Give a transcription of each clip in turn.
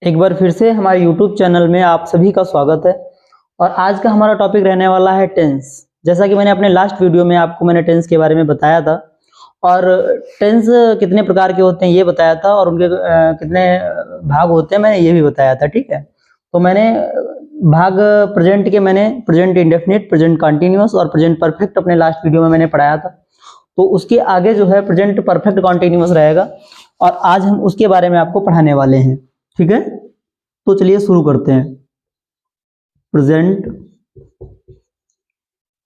एक बार फिर से हमारे YouTube चैनल में आप सभी का स्वागत है। और आज का हमारा टॉपिक रहने वाला है टेंस। जैसा कि मैंने अपने लास्ट वीडियो में आपको टेंस के बारे में बताया था और टेंस कितने प्रकार के होते हैं ये बताया था और उनके कितने भाग होते हैं मैंने ये भी बताया था। ठीक है, तो मैंने भाग प्रेजेंट के प्रेजेंट इंडेफिनिट, प्रेजेंट कंटिन्यूअस और प्रेजेंट परफेक्ट अपने लास्ट वीडियो में मैंने पढ़ाया था। तो उसके आगे जो है प्रेजेंट परफेक्ट कंटिन्यूअस रहेगा और आज हम उसके बारे में आपको पढ़ाने वाले हैं। ठीक है, तो चलिए शुरू करते हैं। Present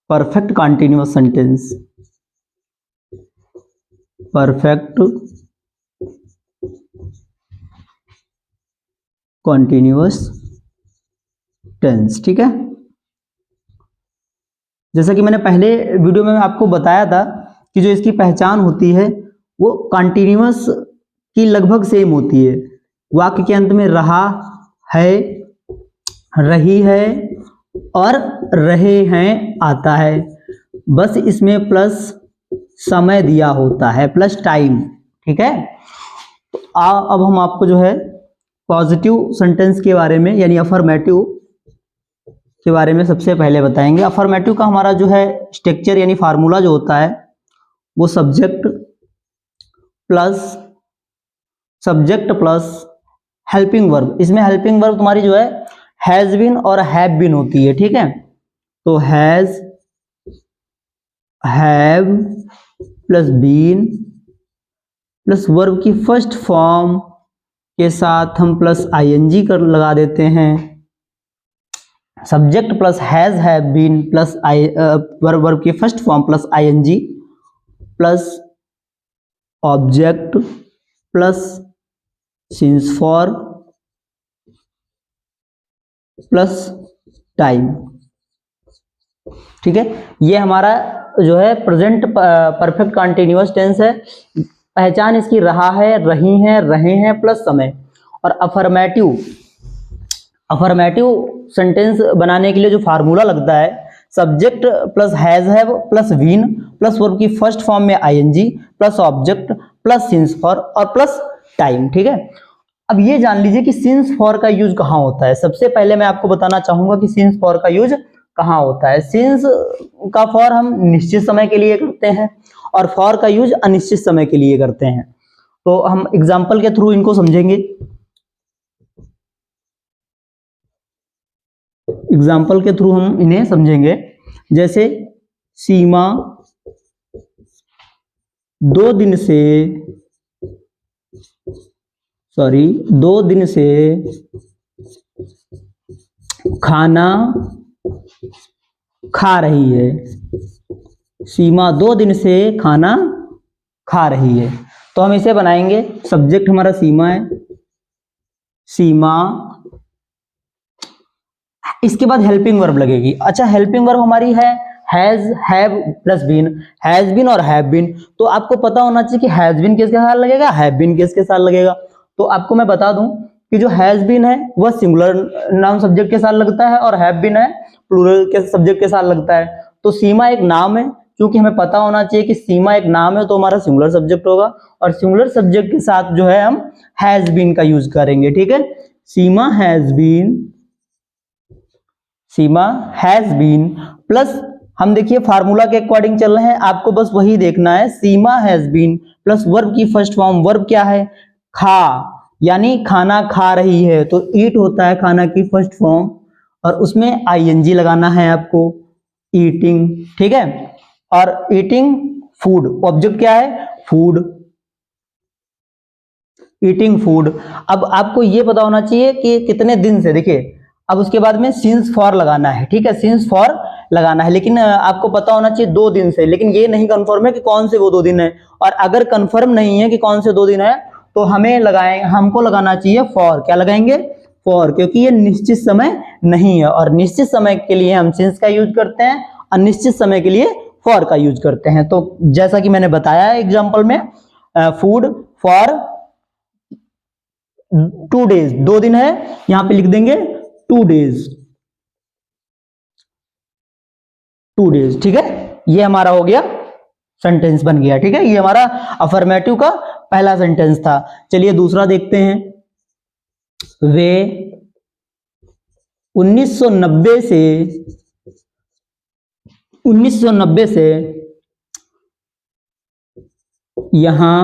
perfect continuous sentence, perfect continuous tense. ठीक है, जैसा कि मैंने पहले वीडियो में आपको बताया था कि जो इसकी पहचान होती है वो कंटिन्यूअस की लगभग सेम होती है। वाक्य के अंत में रहा है, रही है और रहे हैं आता है, बस इसमें प्लस समय दिया होता है, प्लस टाइम। ठीक है, तो अब हम आपको जो है पॉजिटिव सेंटेंस के बारे में यानी अफर्मेटिव के बारे में सबसे पहले बताएंगे। अफर्मेटिव का हमारा जो है स्ट्रक्चर यानी फार्मूला जो होता है वो सब्जेक्ट प्लस हेल्पिंग वर्ब। इसमें हेल्पिंग वर्ब तुम्हारी जो है हैज बीन और हैव बीन होती है। ठीक है, तो has, have plus been plus verb की फर्स्ट फॉर्म के साथ हम प्लस आईएनजी कर लगा देते हैं। Subject plus has, have been plus verb की first form plus ING plus object plus since for plus time. ठीक है, ये हमारा जो है प्रेजेंट परफेक्ट कंटिन्यूअस टेंस है। पहचान इसकी रहा है, रही हैं, रहे हैं प्लस समय। और अफर्मेटिव सेंटेंस बनाने के लिए जो फार्मूला लगता है subject plus has, have plus been plus verb की फर्स्ट फॉर्म में ING plus object plus since for और प्लस टाइम। ठीक है, अब ये जान लीजिए कि सिंस फॉर का यूज कहाँ होता है। सबसे पहले मैं आपको बताना चाहूंगा कि सिंस फॉर का यूज कहाँ होता है। सिंस का फॉर हम निश्चित समय के लिए करते हैं और फॉर का यूज अनिश्चित समय के लिए करते हैं। तो हम एग्जाम्पल के थ्रू इनको समझेंगे। एग्जाम्पल के थ्रू हम इन्हें समझेंगे। जैसे सीमा 2 दिन से खाना खा रही है। सीमा 2 दिन से खाना खा रही है, तो हम इसे बनाएंगे। सब्जेक्ट हमारा सीमा है, सीमा, इसके बाद हेल्पिंग वर्ब लगेगी। अच्छा, हेल्पिंग वर्ब हमारी है has, have plus been, has been और हैव बीन। तो आपको पता होना चाहिए कि हैज बीन किसके साथ लगेगा, हैव बीन किसके साथ लगेगा। तो आपको मैं बता दूं कि जो हैज बीन है वह सिंगुलर नाउन सब्जेक्ट के साथ लगता है और हैव बीन है प्लूरल के सब्जेक्ट के साथ लगता है। तो सीमा एक नाम है, क्योंकि हमें पता होना चाहिए कि सीमा एक नाम है तो हमारा सिंगुलर सब्जेक्ट होगा और सिंगुलर सब्जेक्ट के साथ जो है हम हैज बीन का यूज करेंगे। ठीक है, सीमा हैज बीन प्लस हम देखिए फार्मूला के अकॉर्डिंग चल रहे हैं, आपको बस वही देखना है। सीमा हैज बीन प्लस वर्ब की फर्स्ट फॉर्म, वर्ब क्या है, खा, यानी खाना खा रही है, तो ईट होता है खाना की फर्स्ट फॉर्म और उसमें आईएनजी लगाना है आपको, ईटिंग। ठीक है, और ईटिंग फूड, ऑब्जेक्ट क्या है, फूड, ईटिंग फूड। अब आपको ये पता होना चाहिए कि कितने दिन से, देखिए अब उसके बाद में सिंस फॉर लगाना है। ठीक है, सिंस फॉर लगाना है, लेकिन आपको पता होना चाहिए 2 दिन से, लेकिन ये नहीं कंफर्म है कि कौन से वो 2 दिन है। और अगर कंफर्म नहीं है कि कौन से 2 दिन है तो हमको लगाना चाहिए फॉर। क्या लगाएंगे, फॉर, क्योंकि ये निश्चित समय नहीं है और निश्चित समय के लिए हम सिंस का यूज करते हैं, अनिश्चित समय के लिए फॉर का यूज करते हैं। तो जैसा कि मैंने बताया एग्जाम्पल में, फूड फॉर 2 डेज, 2 दिन है, यहां पे लिख देंगे 2 डेज, 2 डेज। ठीक है, ये हमारा हो गया, सेंटेंस बन गया। ठीक है, ये हमारा अफर्मेटिव का पहला सेंटेंस था। चलिए दूसरा देखते हैं। वे 1990 से यहां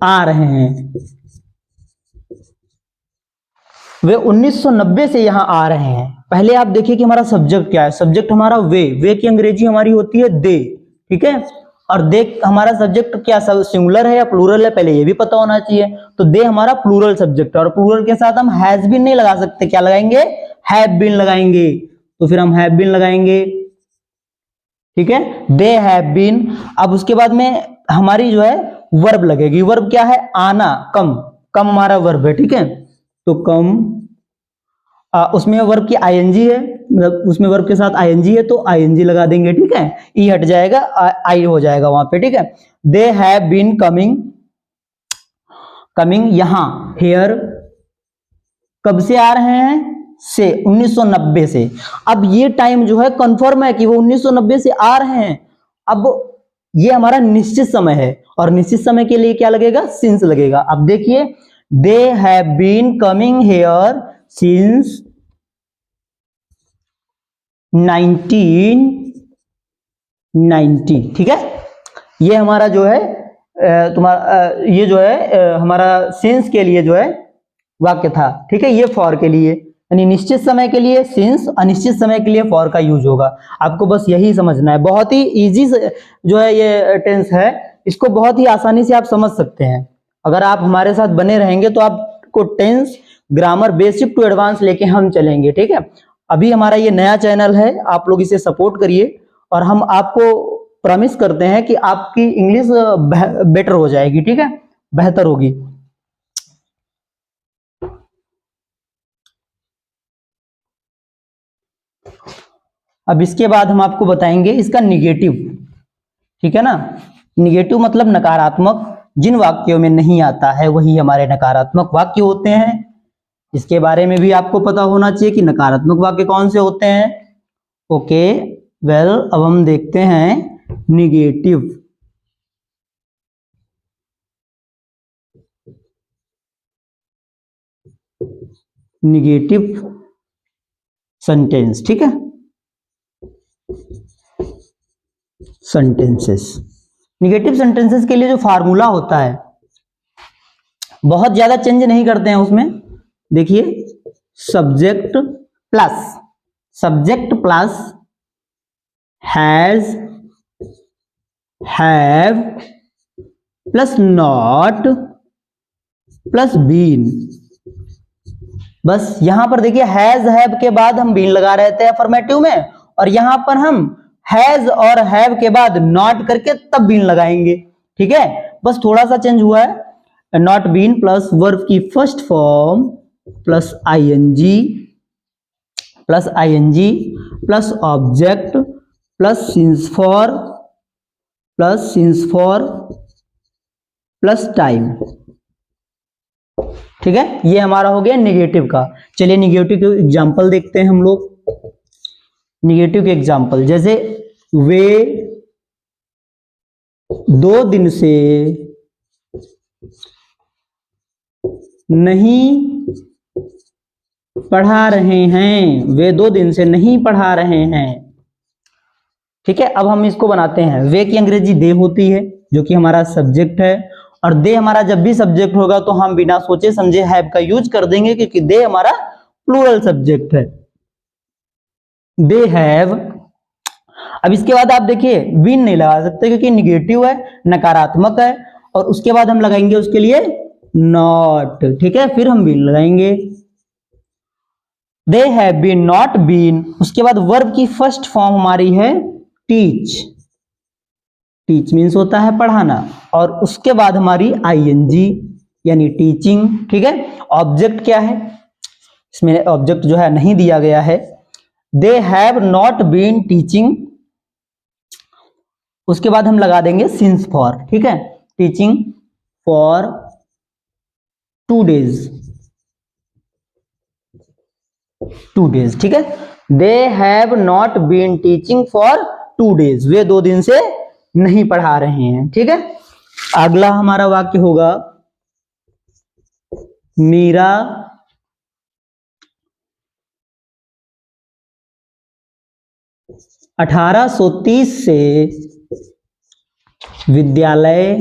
आ रहे हैं। वे 1990 से यहां आ रहे हैं। पहले आप देखिए कि हमारा सब्जेक्ट क्या है। सब्जेक्ट हमारा वे की अंग्रेजी हमारी होती है दे, ठीक है। और दे हमारा सब्जेक्ट क्या सिंगुलर है या प्लूरल है, पहले ये भी पता होना चाहिए। तो दे हमारा प्लूरल सब्जेक्ट है और प्लूरल के साथ हम हैज बीन नहीं लगा सकते, क्या लगाएंगे, हैव बीन लगाएंगे। तो फिर हम हैव बीन लगाएंगे, ठीक है, दे हैव बीन। अब उसके बाद में हमारी जो है वर्ब लगेगी। वर्ब क्या है, आना, कम। कम हमारा वर्ब है, ठीक है। तो कम, उसमें वर्ब की आईएनजी है, मतलब उसमें वर्ब के साथ आईएनजी है तो आईएनजी लगा देंगे, ठीक है। ई हट जाएगा, आई हो जाएगा वहां पे, ठीक है। They have been coming, coming यहां, हेयर, कब से आ रहे हैं, से 1990 से। अब ये टाइम जो है कंफर्म है कि वो 1990 से आ रहे हैं। अब ये हमारा निश्चित समय है और निश्चित समय के लिए क्या लगेगा, सिंस लगेगा। अब देखिए, they have been coming here since 1990, ठीक है। ये हमारा जो है ये जो है हमारा सिंस के लिए जो है वाक्य था, ठीक है। ये फॉर के लिए, यानी निश्चित समय के लिए सिंस, अनिश्चित समय के लिए फॉर का यूज होगा। आपको बस यही समझना है। बहुत ही इजी जो है ये टेंस है, इसको बहुत ही आसानी से आप समझ सकते हैं। अगर आप हमारे साथ बने रहेंगे तो आपको tense, grammar basic to advance लेके हम चलेंगे, ठीक है। अभी हमारा ये नया चैनल है, आप लोग इसे सपोर्ट करिए और हम आपको प्रॉमिस करते हैं कि आपकी इंग्लिश बेटर हो जाएगी, ठीक है, बेहतर होगी। अब इसके बाद हम आपको बताएंगे इसका निगेटिव, ठीक है ना। निगेटिव मतलब नकारात्मक, जिन वाक्यों में नहीं आता है वही हमारे नकारात्मक वाक्य होते हैं। इसके बारे में भी आपको पता होना चाहिए कि नकारात्मक वाक्य कौन से होते हैं। ओके, वेल, अब हम देखते हैं निगेटिव। निगेटिव सेंटेंस, ठीक है, सेंटेंसेस। निगेटिव सेंटेंसेस के लिए जो फार्मूला होता है बहुत ज्यादा चेंज नहीं करते हैं उसमें। देखिए, subject plus has, have plus not plus been. बस यहां पर देखिए, हैज हैव के बाद हम बीन लगा रहे थे अफर्मेटिव में, और यहां पर हम हैज और हैव के बाद नॉट करके तब बीन लगाएंगे, ठीक है। बस थोड़ा सा चेंज हुआ है, नॉट बीन प्लस वर्ब की first form plus ING plus object plus since for plus time, ठीक है। ये हमारा हो गया निगेटिव का। चलिए निगेटिव के एग्जांपल देखते हैं हम लोग। निगेटिव के एग्जांपल जैसे वे 2 दिन से नहीं पढ़ा रहे हैं, वे 2 दिन से नहीं पढ़ा रहे हैं, ठीक है। अब हम इसको बनाते हैं। वे की अंग्रेजी दे होती है जो कि हमारा सब्जेक्ट है, और दे हमारा जब भी सब्जेक्ट होगा तो हम बिना सोचे समझे हैव का यूज कर देंगे क्योंकि दे हमारा प्लूरल सब्जेक्ट है, दे हैव। अब इसके बाद आप देखिए, बीन नहीं लगा सकते क्योंकि निगेटिव है, नकारात्मक है, और उसके बाद हम लगाएंगे उसके लिए नॉट, ठीक है, फिर हम बीन लगाएंगे। They have been, not been. उसके बाद वर्ब की फर्स्ट फॉर्म हमारी है टीच, टीच मीन्स होता है पढ़ाना, और उसके बाद हमारी आईएनजी यानी टीचिंग, ठीक है। ऑब्जेक्ट क्या है, इसमें ऑब्जेक्ट जो है नहीं दिया गया है। They have not been teaching, उसके बाद हम लगा देंगे सिंस फॉर, ठीक है, टीचिंग फॉर 2 days, 2 days, ठीक है। They have not been teaching for 2 days, वे 2 दिन से नहीं पढ़ा रहे हैं, ठीक है। अगला हमारा वाक्य होगा मीरा अठारह सौ तीस से विद्यालय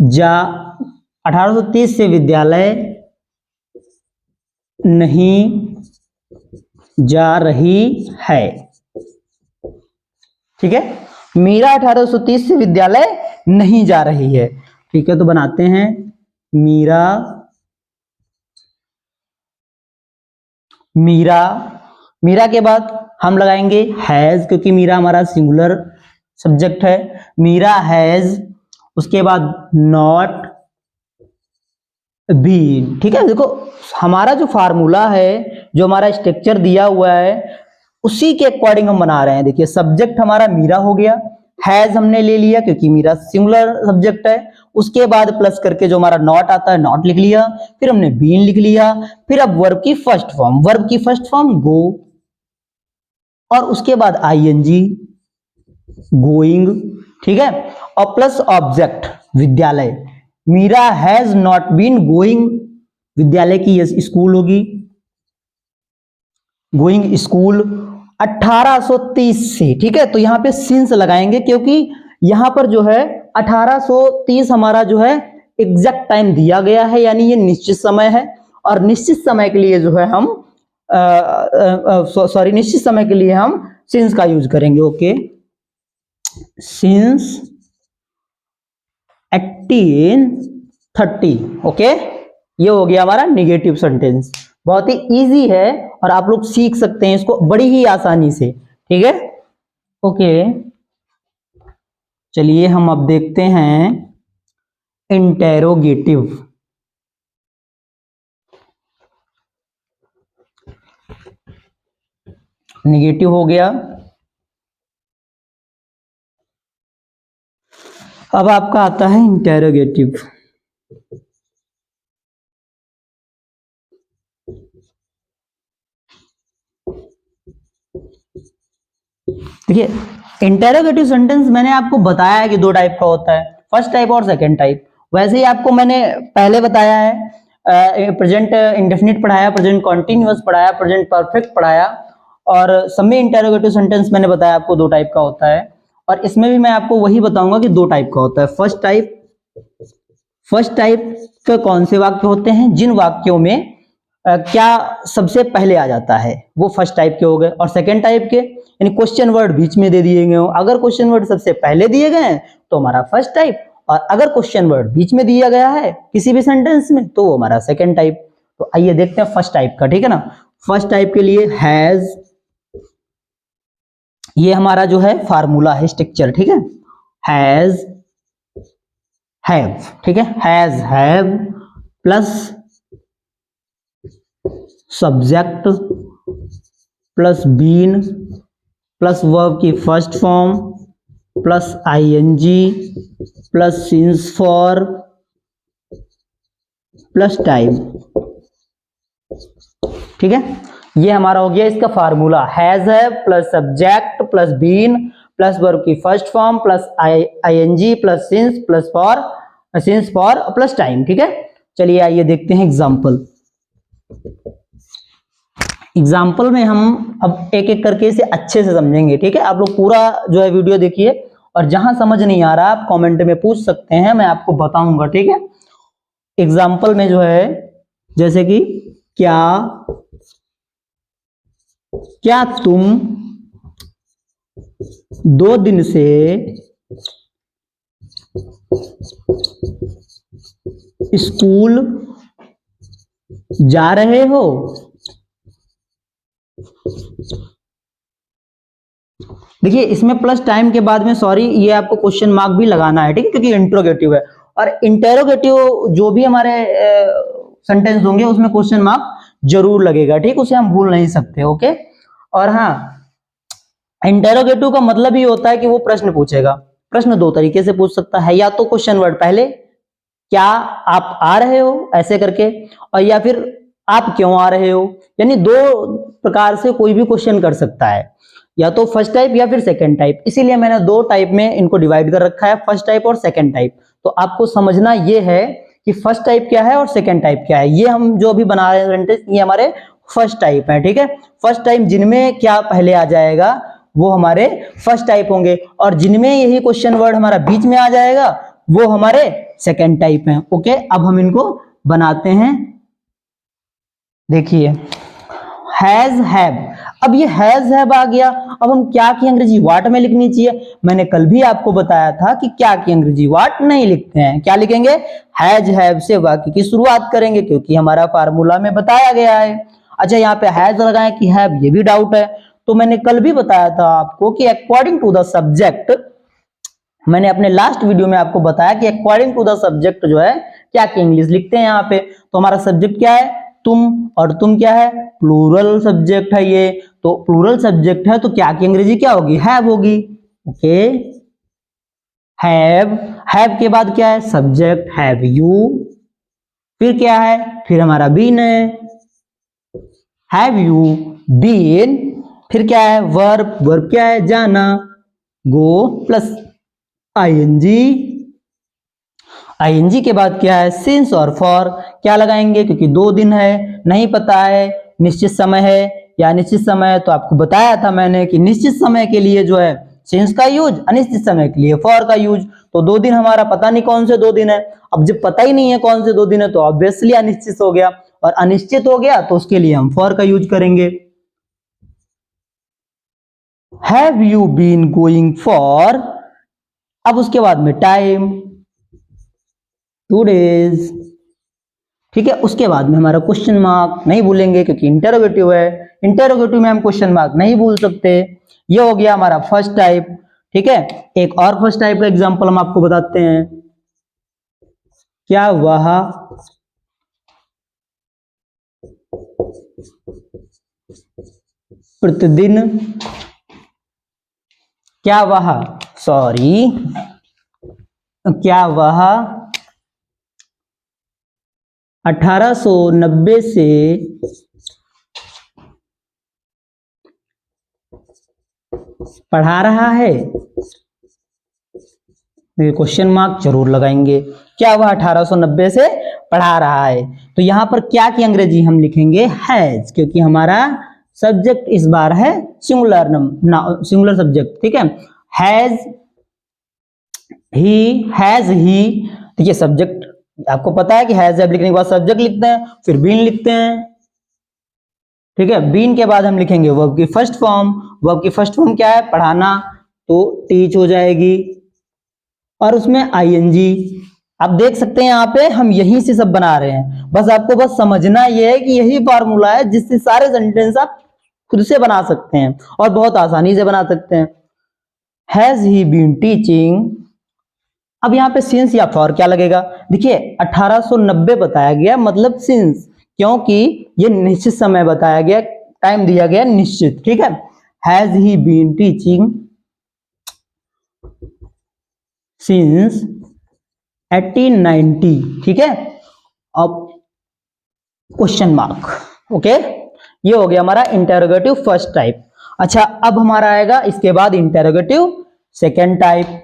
जा 1830 से विद्यालय नहीं जा रही है। ठीक है, मीरा 1830 से विद्यालय नहीं जा रही है। ठीक है, तो बनाते हैं मीरा मीरा के बाद हम लगाएंगे हैज, क्योंकि मीरा हमारा सिंगुलर सब्जेक्ट है। मीरा हैज, उसके बाद नॉट बीन। ठीक है, देखो हमारा जो फार्मूला है, जो हमारा स्ट्रक्चर दिया हुआ है, उसी के अकॉर्डिंग हम बना रहे हैं। देखिए सब्जेक्ट हमारा मीरा हो गया, हैज हमने ले लिया क्योंकि मीरा सिंगुलर सब्जेक्ट है, उसके बाद प्लस करके जो हमारा नॉट आता है नॉट लिख लिया, फिर हमने बीन लिख लिया, फिर अब वर्ब की फर्स्ट फॉर्म गो, और उसके बाद आईएनजी गोइंग। ठीक है, और प्लस ऑब्जेक्ट विद्यालय। Meera has not been going, विद्यालय की ये स्कूल होगी, गोइंग स्कूल 1830 से। ठीक है, तो यहां पे सिंस लगाएंगे क्योंकि यहां पर जो है 1830 हमारा जो है एग्जैक्ट टाइम दिया गया है, यानी ये निश्चित समय है, और निश्चित समय के लिए जो है हम निश्चित समय के लिए हम सिंस का यूज करेंगे। Okay, since 1830। ओके, ये हो गया हमारा निगेटिव सेंटेंस। बहुत ही इजी है और आप लोग सीख सकते हैं इसको बड़ी ही आसानी से। ठीक है, ओके, चलिए हम अब देखते हैं इंटेरोगेटिव। निगेटिव हो गया, अब आपका आता है इंटेरोगेटिव। देखिए इंटेरोगेटिव सेंटेंस मैंने आपको बताया है कि दो टाइप का होता है, फर्स्ट टाइप और सेकंड टाइप। वैसे ही आपको मैंने पहले बताया है, प्रेजेंट इंडेफिनिट पढ़ाया, प्रेजेंट कॉन्टिन्यूअस पढ़ाया, प्रेजेंट परफेक्ट पढ़ाया, और सब में इंटेरोगेटिव सेंटेंस मैंने बताया आपको दो टाइप का होता है, और इसमें भी मैं आपको वही बताऊंगा कि दो टाइप का होता है। फर्स्ट टाइप के कौन से वाक्य होते हैं, जिन वाक्यों में क्या सबसे पहले आ जाता है, वो फर्स्ट टाइप के हो गए। और सेकंड टाइप के यानी क्वेश्चन वर्ड बीच में दे दिए गए हो, अगर क्वेश्चन वर्ड सबसे पहले दिए गए हैं तो हमारा फर्स्ट टाइप, और अगर क्वेश्चन वर्ड बीच में दिया गया है किसी भी सेंटेंस में तो वो हमारा सेकंड टाइप। तो आइए देखते हैं फर्स्ट टाइप का। ठीक है ना, फर्स्ट टाइप के लिए हैज, ये हमारा जो है फार्मूला है, स्ट्रक्चर। ठीक है, हैज हैव। ठीक है, has have plus subject plus been plus verb की first form plus ING plus since for plus time. ठीक है, ये हमारा हो गया इसका फार्मूला, हैज है plus subject plus been plus verb की first form plus ING plus since for plus time. ठीक है, चलिए आइए देखते हैं एग्जाम्पल में हम अब एक एक करके इसे अच्छे से समझेंगे। ठीक है, आप लोग पूरा जो है वीडियो देखिए, और जहां समझ नहीं आ रहा आप कमेंट में पूछ सकते हैं, मैं आपको बताऊंगा। ठीक है, एग्जाम्पल में जो है जैसे कि क्या तुम 2 दिन से स्कूल जा रहे हो? देखिए इसमें प्लस टाइम के बाद में सॉरी ये आपको क्वेश्चन मार्क भी लगाना है। ठीक है, क्योंकि इंट्रोगेटिव है, और इंटेरोगेटिव जो भी हमारे सेंटेंस होंगे उसमें क्वेश्चन मार्क जरूर लगेगा। ठीक, उसे हम भूल नहीं सकते। ओके, और हाँ, इंटेरोगेटिव का मतलब ही होता है कि वो प्रश्न पूछेगा। प्रश्न दो तरीके से पूछ सकता है, या तो क्वेश्चन वर्ड पहले, क्या आप आ रहे हो ऐसे करके, और या फिर आप क्यों आ रहे हो, यानी दो प्रकार से कोई भी क्वेश्चन कर सकता है। या तो फर्स्ट टाइप या फिर सेकंड टाइप, इसीलिए मैंने दो टाइप में इनको डिवाइड कर रखा है, फर्स्ट टाइप और सेकंड टाइप। तो आपको समझना ये है कि फर्स्ट टाइप क्या है और सेकंड टाइप क्या है। ये हम जो अभी बना रहे हैं सेंटेंस, ये हमारे फर्स्ट टाइप है, ठीक है। फर्स्ट टाइप जिनमें क्या पहले आ जाएगा वो हमारे फर्स्ट टाइप होंगे, और जिनमें यही क्वेश्चन वर्ड हमारा बीच में आ जाएगा वो हमारे सेकंड टाइप हैं। ओके, अब हम इनको बनाते हैं। देखिए हैज हैव, अब ये हैज हैव आ गया, अब हम क्या की अंग्रेजी व्हाट में लिखनी चाहिए। मैंने कल भी आपको बताया था कि क्या की अंग्रेजी व्हाट नहीं लिखते हैं, क्या लिखेंगे, हैज हैव से वाक्य की शुरुआत करेंगे, क्योंकि हमारा फार्मूला में बताया गया है। अच्छा, यहाँ पे हैज लगाएं कि हैव, ये भी डाउट है। तो मैंने कल भी बताया था आपको कि अकॉर्डिंग टू द सब्जेक्ट, मैंने अपने लास्ट वीडियो में आपको बताया कि अकॉर्डिंग टू द सब्जेक्ट जो है क्या की इंग्लिश लिखते हैं यहाँ पे। तो हमारा सब्जेक्ट क्या है, तुम, और तुम क्या है, प्लूरल सब्जेक्ट है ये। तो प्लूरल सब्जेक्ट है तो क्या की अंग्रेजी क्या होगी, हैव होगी। ओके, हैव के बाद क्या है, सब्जेक्ट हैव यू, फिर क्या है, फिर हमारा बीन है, हैव यू बीन, फिर क्या है, वर्ब, वर्ब क्या है, जाना, गो प्लस आईएनजी, आईएनजी के बाद क्या है, सिंस और फॉर, क्या लगाएंगे, क्योंकि 2 दिन है, नहीं पता है निश्चित समय है या अनिश्चित समय है, तो आपको बताया था मैंने कि निश्चित समय के लिए जो है सिंस का यूज, अनिश्चित समय के लिए फॉर का यूज। तो 2 दिन हमारा पता नहीं कौन से 2 दिन है। अब जब पता ही नहीं है कौन से 2 दिन है तो ऑब्वियसली अनिश्चित हो गया, और अनिश्चित हो गया तो उसके लिए हम फॉर का यूज करेंगे। Have you been going for, अब उसके बाद में टाइम, 2 days, ठीक है। उसके बाद में हमारा क्वेश्चन मार्क नहीं भूलेंगे क्योंकि इंटरोगेटिव है, इंटरोगेटिव में हम क्वेश्चन मार्क नहीं भूल सकते। ये हो गया हमारा फर्स्ट टाइप, ठीक है। एक और फर्स्ट टाइप का एग्जांपल हम आपको बताते हैं। क्या वह प्रतिदिन, क्या वह, सॉरी, क्या वह 1890 से पढ़ा रहा है, क्वेश्चन मार्क जरूर लगाएंगे। क्या वह 1890 से पढ़ा रहा है, तो यहां पर क्या की अंग्रेजी हम लिखेंगे, हैज, क्योंकि हमारा सब्जेक्ट इस बार है सिंगुलर सिंगुलर सब्जेक्ट, ठीक है। हैज ही, देखिए सब्जेक्ट आपको पता है कि हैज हैव लिखने के बाद सब्जेक्ट लिखते हैं, फिर बीन लिखते हैं, ठीक है। बीन के बाद हम लिखेंगे वर्ब की फर्स्ट फॉर्म, वर्ब की फर्स्ट फॉर्म क्या है, पढ़ाना, तो टीच हो जाएगी, और उसमें आईएनजी। आप देख सकते हैं यहाँ पे हम यहीं से सब बना रहे हैं, बस आपको बस समझना ये है कि यही फार्मूला है जिससे सारे सेंटेंस आप खुद से बना सकते हैं और बहुत आसानी से बना सकते हैं। हैज ही बीन टीचिंग, अब यहाँ पे सिंस या फॉर क्या लगेगा, देखिए 1890 बताया गया मतलब सिंस, क्योंकि ये निश्चित समय बताया गया, टाइम दिया गया निश्चित, ठीक है। Has he been teaching since 1890, ठीक है। अब क्वेश्चन मार्क, ओके, ये हो गया हमारा इंटरोगेटिव फर्स्ट टाइप। अच्छा, अब हमारा आएगा इसके बाद इंटरोगेटिव सेकेंड टाइप।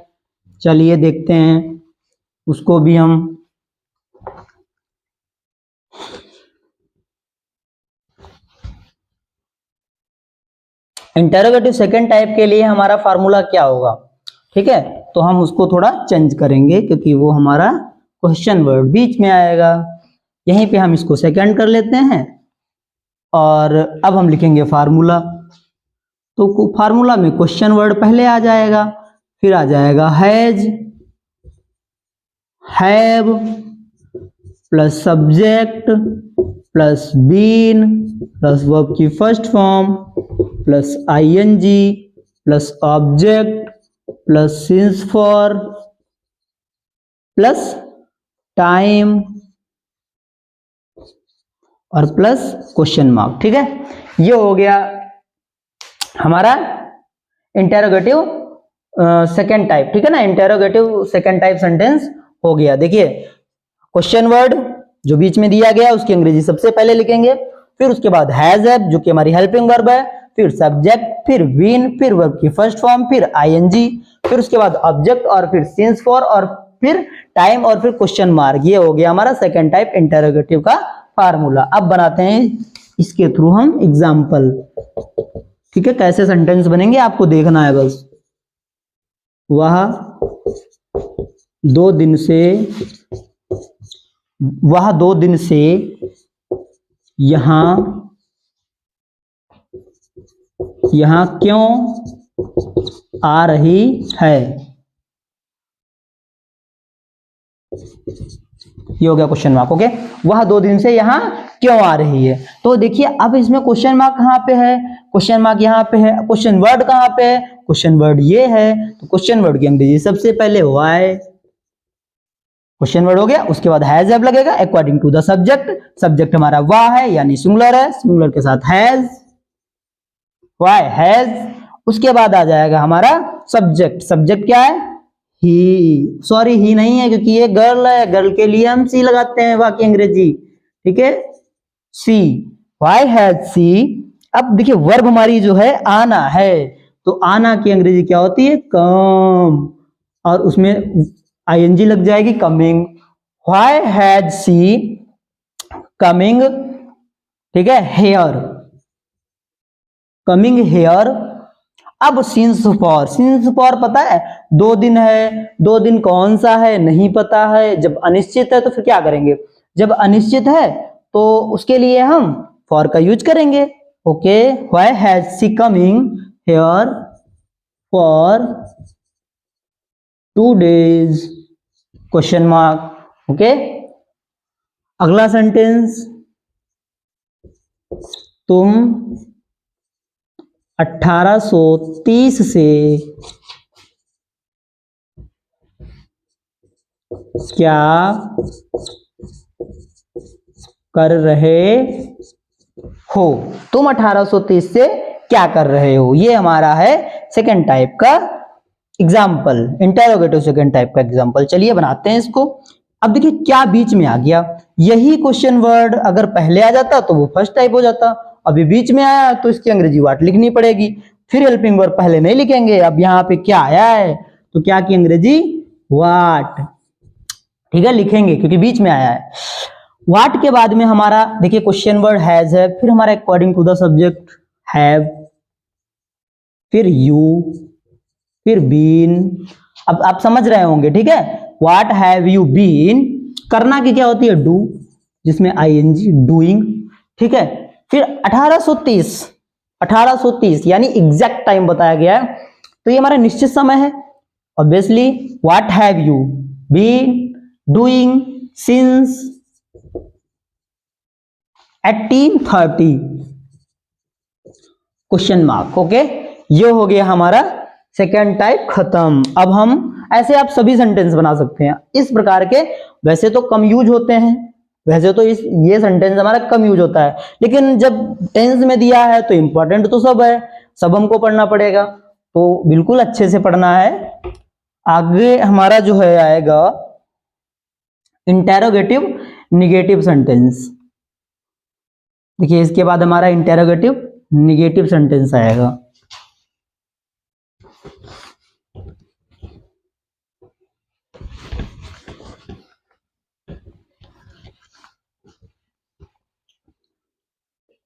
चलिए देखते हैं उसको भी हम। इंटरोगेटिव सेकेंड टाइप के लिए हमारा फार्मूला क्या होगा, ठीक है, तो हम उसको थोड़ा चेंज करेंगे क्योंकि वो हमारा क्वेश्चन वर्ड बीच में आएगा। यहीं पे हम इसको सेकंड कर लेते हैं और अब हम लिखेंगे फार्मूला। तो फार्मूला में क्वेश्चन वर्ड पहले आ जाएगा, फिर आ जाएगा has, have plus subject plus been plus verb की first form plus ING plus object plus since for plus time और प्लस क्वेश्चन मार्क, ठीक है। ये हो गया हमारा इंटरोगेटिव सेकेंड टाइप, ठीक है ना। इंटरोगेटिव सेकेंड टाइप सेंटेंस हो गया। देखिए क्वेश्चन वर्ड जो बीच में दिया गया उसकी अंग्रेजी सबसे पहले लिखेंगे, फिर उसके बाद हैज हैव जो कि हमारी हेल्पिंग वर्ब है, फिर सब्जेक्ट, फिर बीन, फिर वर्ब की फर्स्ट फॉर्म, फिर आईएनजी, फिर उसके बाद ऑब्जेक्ट और फिर सिंस फॉर और फिर टाइम और फिर क्वेश्चन मार्क। ये हो गया हमारा सेकंड टाइप इंटरोगेटिव का फार्मूला। अब बनाते हैं इसके थ्रू हम एग्जाम्पल। ठीक है, कैसे सेंटेंस बनेंगे आपको देखना है बस। वह 2 दिन से यहाँ क्यों आ रही है। ये हो गया क्वेश्चन मार्क। ओके, वह 2 दिन से यहाँ क्यों आ रही है। तो देखिए अब इसमें क्वेश्चन मार्क कहाँ पे है, क्वेश्चन मार्क यहाँ पे है, क्वेश्चन वर्ड कहाँ पे है, क्वेश्चन वर्ड ये है। तो क्वेश्चन वर्ड की अंग्रेजी सबसे पहले व्हाई, क्वेश्चन वर्ड हो गया, उसके बाद हैज अब लगेगा according to the subject. Subject हमारा वह है यानी सिंगुलर है, सिंगुलर के साथ हैज, व्हाई हैज। उसके बाद आ जाएगा हमारा सब्जेक्ट। सब्जेक्ट क्या है, ही, सॉरी ही नहीं है क्योंकि ये गर्ल है, गर्ल के लिए हम सी लगाते हैं बाकी अंग्रेजी। ठीक है, सी, व्हाई हैज सी। अब देखिए वर्ब हमारी जो है आना है, तो आना की अंग्रेजी क्या होती है, कम, और उसमें आईएनजी लग जाएगी, coming. Why has she coming, ठीक है, हेयर, कमिंग हेयर। अब सिंस फॉर पता है 2 दिन है, 2 दिन कौन सा है नहीं पता है। जब अनिश्चित है तो फिर क्या करेंगे, जब अनिश्चित है तो उसके लिए हम फॉर का यूज करेंगे। Okay, why has she coming here for 2 days, question mark. Okay, अगला सेंटेंस, तुम 1830 से क्या कर रहे हो। तुम 1830 से क्या कर रहे हो, ये हमारा है सेकेंड टाइप का एग्जाम्पल, इंटरोगेटिव सेकेंड टाइप का एग्जाम्पल। चलिए बनाते हैं इसको। अब देखिए क्या बीच में आ गया, यही क्वेश्चन वर्ड अगर पहले आ जाता तो वो फर्स्ट टाइप हो जाता, अभी बीच में आया तो इसकी अंग्रेजी वाट लिखनी पड़ेगी, फिर हेल्पिंग वर्ब पहले नहीं लिखेंगे। अब यहाँ पे क्या आया है तो क्या की अंग्रेजी, वाट। ठीक है, लिखेंगे क्योंकि बीच में आया है। वाट के बाद में हमारा देखिए क्वेश्चन वर्ड हैज है, फिर हमारा according to the subject have, फिर यू, फिर बीन। अब आप समझ रहे होंगे, ठीक है, व्हाट हैव यू बीन, करना की क्या होती है, डू, जिसमें आईएनजी, डूइंग। ठीक है, फिर 1830 यानी एग्जैक्ट टाइम बताया गया है, तो ये हमारा निश्चित समय है obviously. What have you been doing since 1830, question mark. Okay, ये हो गया हमारा सेकेंड टाइप खत्म। अब हम ऐसे आप सभी सेंटेंस बना सकते हैं इस प्रकार के। वैसे तो कम यूज होते हैं, वैसे तो ये सेंटेंस हमारा कम यूज होता है, लेकिन जब टेंस में दिया है तो इंपॉर्टेंट तो सब है, सब हमको पढ़ना पड़ेगा, तो बिल्कुल अच्छे से पढ़ना है। आगे हमारा जो है आएगा इंटेरोगेटिव निगेटिव सेंटेंस। देखिए इसके बाद हमारा इंटेरोगेटिव निगेटिव सेंटेंस आएगा।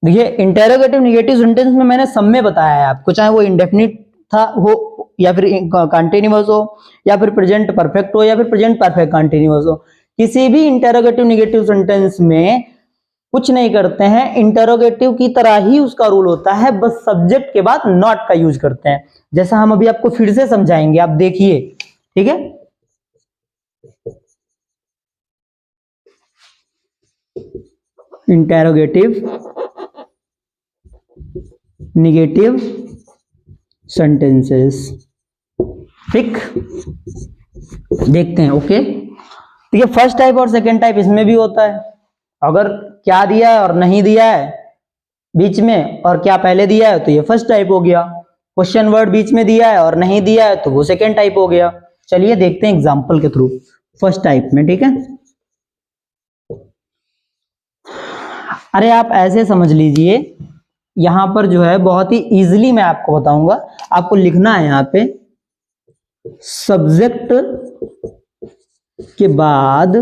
देखिए इंटेरोगेटिव निगेटिव सेंटेंस में मैंने सब में बताया है आपको, चाहे वो इंडेफिनिट था हो या फिर कंटीन्यूअस हो या फिर प्रेजेंट परफेक्ट हो या फिर प्रेजेंट परफेक्ट कंटीन्यूअस हो, किसी भी इंटेरोगेटिव निगेटिव सेंटेंस में कुछ नहीं करते हैं, इंटेरोगेटिव की तरह ही उसका रूल होता है, बस सब्जेक्ट के बाद नॉट का यूज करते हैं, जैसा हम अभी आपको फिर से समझाएंगे, आप देखिए। ठीक है, इंटेरोगेटिव निगेटिव सेंटेंसेस। ठीक, देखते हैं। ओके, ठीक है, फर्स्ट टाइप और सेकेंड टाइप इसमें भी होता है। अगर क्या दिया है और नहीं दिया है बीच में, और क्या पहले दिया है तो ये फर्स्ट टाइप हो गया। क्वेश्चन वर्ड बीच में दिया है और नहीं दिया है तो वो सेकेंड टाइप हो गया। चलिए देखते हैं एग्जाम्पल के थ्रू फर्स्ट टाइप में। ठीक है, अरे आप ऐसे समझ लीजिए यहां पर जो है बहुत ही इजीली मैं आपको बताऊंगा, आपको लिखना है यहां पे सब्जेक्ट के बाद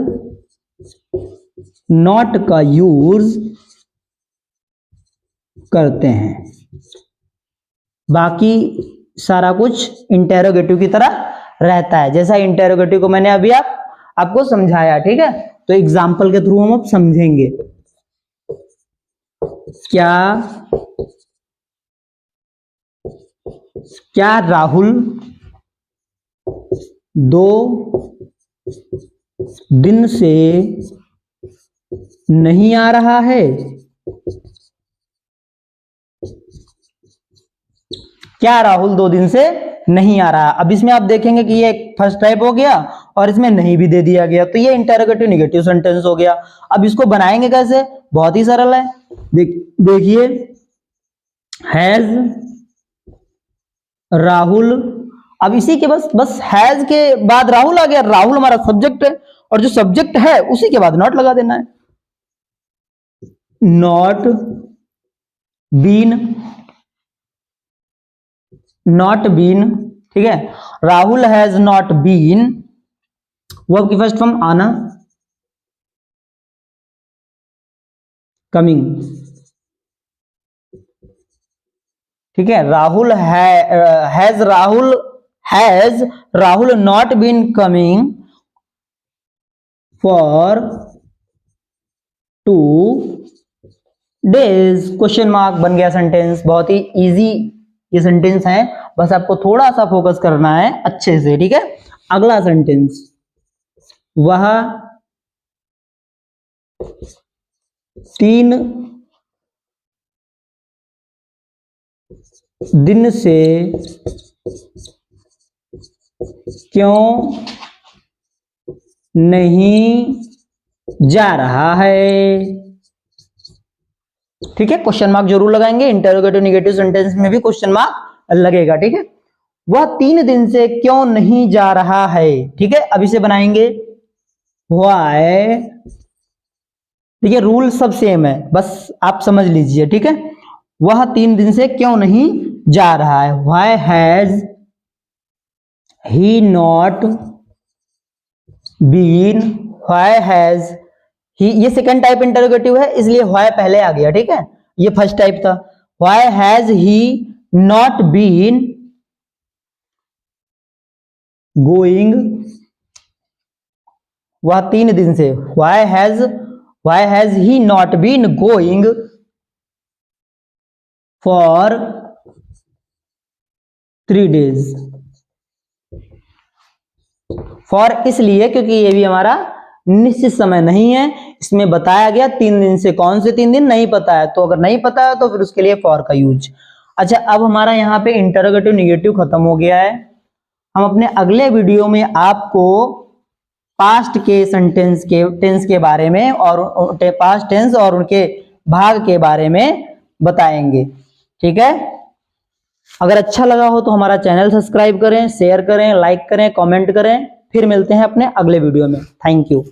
नॉट का यूज करते हैं, बाकी सारा कुछ इंटेरोगेटिव की तरह रहता है, जैसा इंटेरोगेटिव को मैंने अभी आपको समझाया, ठीक है। तो एग्जाम्पल के थ्रू हम अब समझेंगे। क्या राहुल 2 दिन से नहीं आ रहा है? क्या राहुल 2 दिन से नहीं आ रहा? अब इसमें आप देखेंगे कि ये फर्स्ट टाइप हो गया और इसमें नहीं भी दे दिया गया, तो ये इंटरोगेटिव नेगेटिव सेंटेंस हो गया। अब इसको बनाएंगे कैसे? बहुत ही सरल है। देखिए, हैज राहुल, अब इसी के बस हैज के बाद राहुल आ गया, राहुल हमारा सब्जेक्ट है और जो सब्जेक्ट है उसी के बाद नॉट लगा देना है। नॉट बीन, ठीक है। Rahul has not been, verb की फर्स्ट फॉर्म आना, कमिंग, ठीक है। Has Rahul not been coming for 2 days, question mark बन गया सेंटेंस। बहुत ही इजी ये सेंटेंस है, बस आपको थोड़ा सा फोकस करना है अच्छे से, ठीक है। अगला सेंटेंस, वह 3 दिन से क्यों नहीं जा रहा है? ठीक है, क्वेश्चन मार्क जरूर लगाएंगे, इंटरोगेटिव नेगेटिव सेंटेंस में भी क्वेश्चन मार्क लगेगा, ठीक है। वह 3 दिन से क्यों नहीं जा रहा है, ठीक है। अब इसे बनाएंगे व्हाई, ठीक है, रूल सब सेम है, बस आप समझ लीजिए, ठीक है। वह 3 दिन से क्यों नहीं जा रहा है, why has he not been, why has he, ये सेकंड टाइप इंटरोगेटिव है इसलिए व्हाई पहले आ गया, ठीक है। ये फर्स्ट टाइप था, why has he not been going, वह 3 दिन से, why has he not been going for 3 days, for इसलिए क्योंकि ये भी हमारा निश्चित समय नहीं है, इसमें बताया गया 3 दिन से, कौन से 3 दिन नहीं पता है, तो अगर नहीं पता है तो फिर उसके लिए फॉर का यूज। अच्छा, अब हमारा यहाँ पे इंटरोगेटिव नेगेटिव खत्म हो गया है। हम अपने अगले वीडियो में आपको पास्ट के सेंटेंस के टेंस के बारे में और पास्ट टेंस और उनके भाग के बारे में बताएंगे, ठीक है। अगर अच्छा लगा हो तो हमारा चैनल सब्सक्राइब करें, शेयर करें, लाइक करें, कमेंट करें। फिर मिलते हैं अपने अगले वीडियो में। Thank you.